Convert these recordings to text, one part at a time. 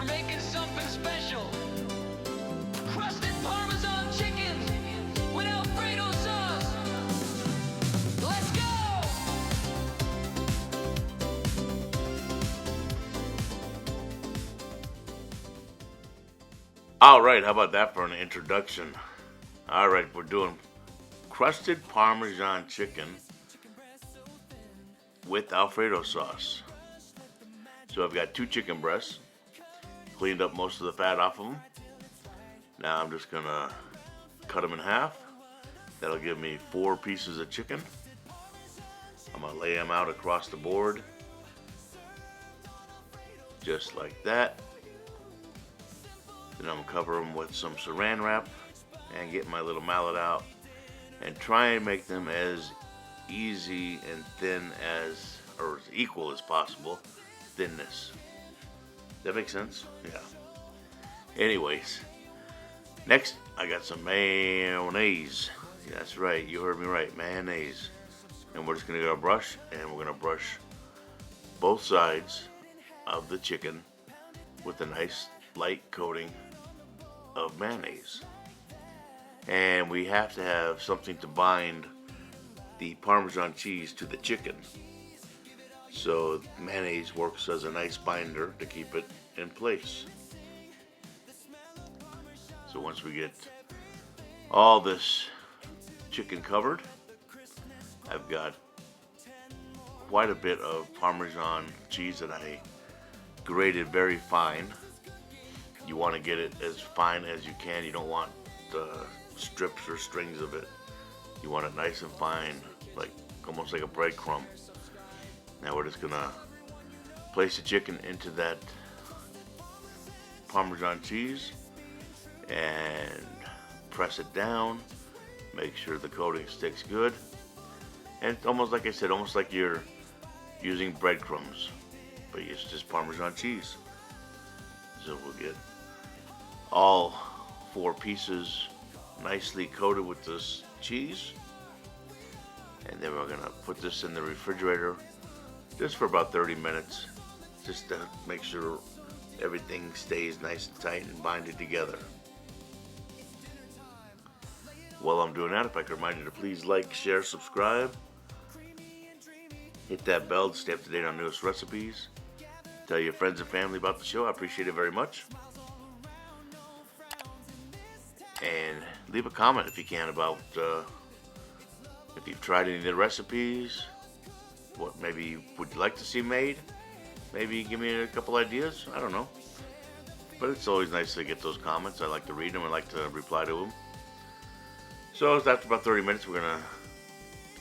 We're making something special. Crusted Parmesan chicken with Alfredo sauce. Let's go! Alright, how about that for an introduction? Alright, we're doing crusted Parmesan chicken with Alfredo sauce. So I've got 2 chicken breasts, cleaned up most of the fat off of them. Now I'm just gonna cut them in half. That'll give me 4 pieces of chicken. I'm gonna lay them out across the board, just like that. Then I'm gonna cover them with some saran wrap and get my little mallet out and try and make them as easy and thin as, or as equal as possible, thinness. That makes sense? Yeah. Anyways, next I got some mayonnaise. Yeah, that's right, you heard me right, mayonnaise. And we're just gonna get a brush and we're gonna brush both sides of the chicken with a nice light coating of mayonnaise. And we have to have something to bind the Parmesan cheese to the chicken. So mayonnaise works as a nice binder to keep it in place. So once we get all this chicken covered, I've got quite a bit of Parmesan cheese that I grated very fine. You want to get it as fine as you can. You don't want strips or strings of it. You want it nice and fine, like almost like a breadcrumb. Now we're just gonna place the chicken into that Parmesan cheese and press it down. Make sure the coating sticks good. And it's almost like I said, almost like you're using breadcrumbs, but it's just Parmesan cheese. So we'll get all 4 pieces nicely coated with this cheese, and then we're gonna put this in the refrigerator just for about 30 minutes, just to make sure everything stays nice and tight and binded together. While I'm doing that, if I could remind you to please like, share, subscribe, hit that bell to stay up to date on newest recipes, tell your friends and family about the show. I appreciate it very much. And leave a comment if you can about if you've tried any of the recipes, what maybe would you like to see made. Maybe give me a couple ideas. I don't know. But it's always nice to get those comments. I like to read them. I like to reply to them. So after about 30 minutes, we're going to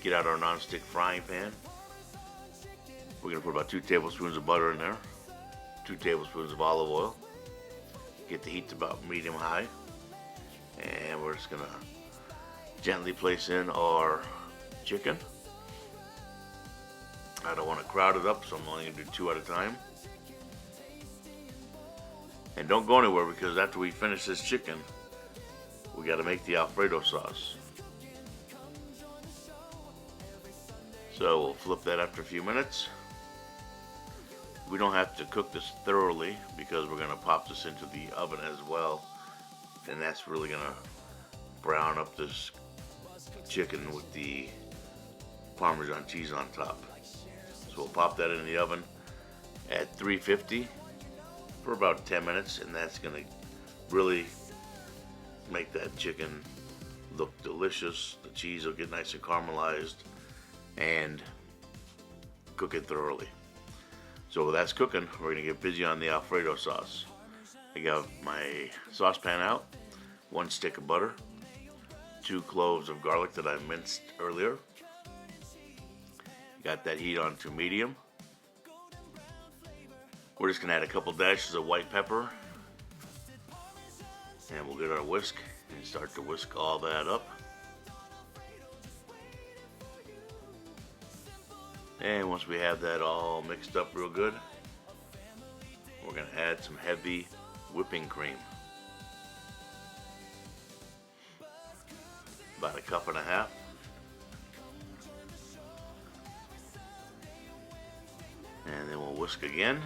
get out our non-stick frying pan. We're going to put about 2 tablespoons of butter in there. 2 tablespoons of olive oil. Get the heat to about medium-high. And we're just going to gently place in our chicken. I don't want to crowd it up, so I'm only going to do 2 at a time. And don't go anywhere, because after we finish this chicken, we got to make the Alfredo sauce. So we'll flip that after a few minutes. We don't have to cook this thoroughly because we're going to pop this into the oven as well. And that's really going to brown up this chicken with the Parmesan cheese on top. So we'll pop that in the oven at 350 for about 10 minutes, and that's going to really make that chicken look delicious. The cheese will get nice and caramelized and cook it thoroughly. So while that's cooking, we're going to get busy on the Alfredo sauce. I got my saucepan out, 1 stick of butter, 2 cloves of garlic that I minced earlier. Got that heat on to medium. We're just going to add a couple dashes of white pepper. And we'll get our whisk and start to whisk all that up. And once we have that all mixed up real good, we're going to add some heavy whipping cream. About 1.5 cups. And then we'll whisk again.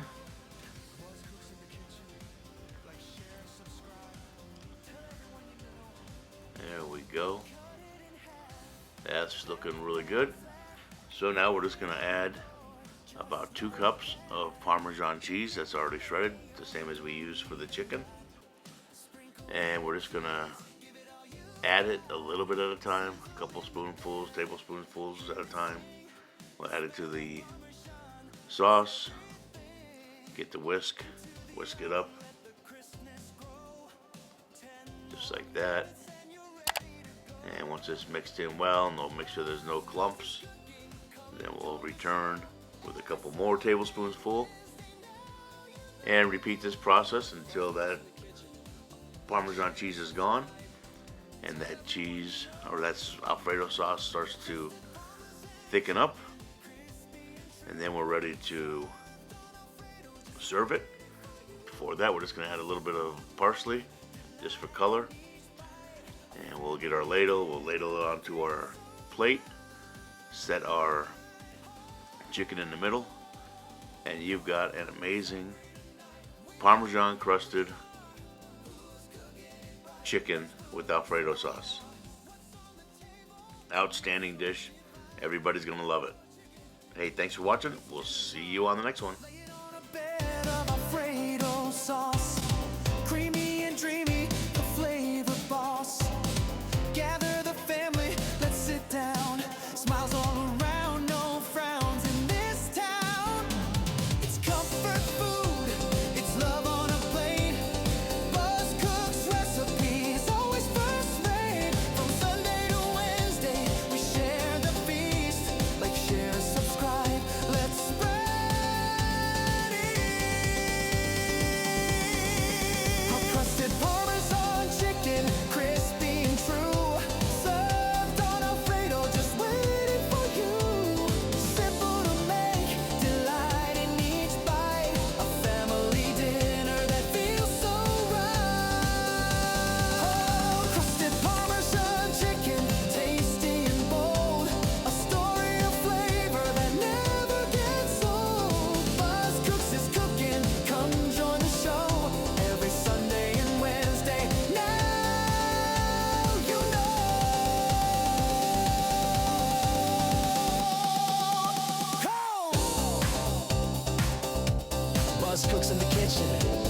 looking really good. So now we're just going to add about 2 cups of Parmesan cheese that's already shredded, the same as we use for the chicken. And we're just going to add it a little bit at a time, a couple spoonfuls, tablespoonfuls at a time. We'll add it to the sauce, get the whisk it up, just like that. And once it's mixed in well, and we'll make sure there's no clumps, then we'll return with a couple more tablespoons full, and repeat this process until that Parmesan cheese is gone, and that cheese, or that Alfredo sauce, starts to thicken up, and then we're ready to serve it. Before that, we're just going to add a little bit of parsley just for color, and we'll get our ladle. We'll ladle it onto our plate, set our chicken in the middle, and you've got an amazing Parmesan crusted chicken with Alfredo sauce. Outstanding dish. Everybody's gonna love it. Hey, thanks for watching. We'll see you on the next one. Alfredo sauce, creamy and dreamy, the flavor boss. Gather the family, let's sit down. Smiles all around, no frowns in this town. It's comfort food, it's love on a plate. Buzz Cook's recipes, always first rate. From Sunday to Wednesday, we share the feast. Like, share, subscribe, let's spread it. Hot crusted Parmesan chicken, crispy and true. Served on Alfredo, just waiting for you. Simple to make, delight in each bite. A family dinner that feels so right. Oh, crusted Parmesan chicken, tasty and bold. A story of flavor that never gets old. Buzz Cooks is cooking, come join the show. Every Sunday and Wednesday, now you know. Buzz Cooks in the kitchen.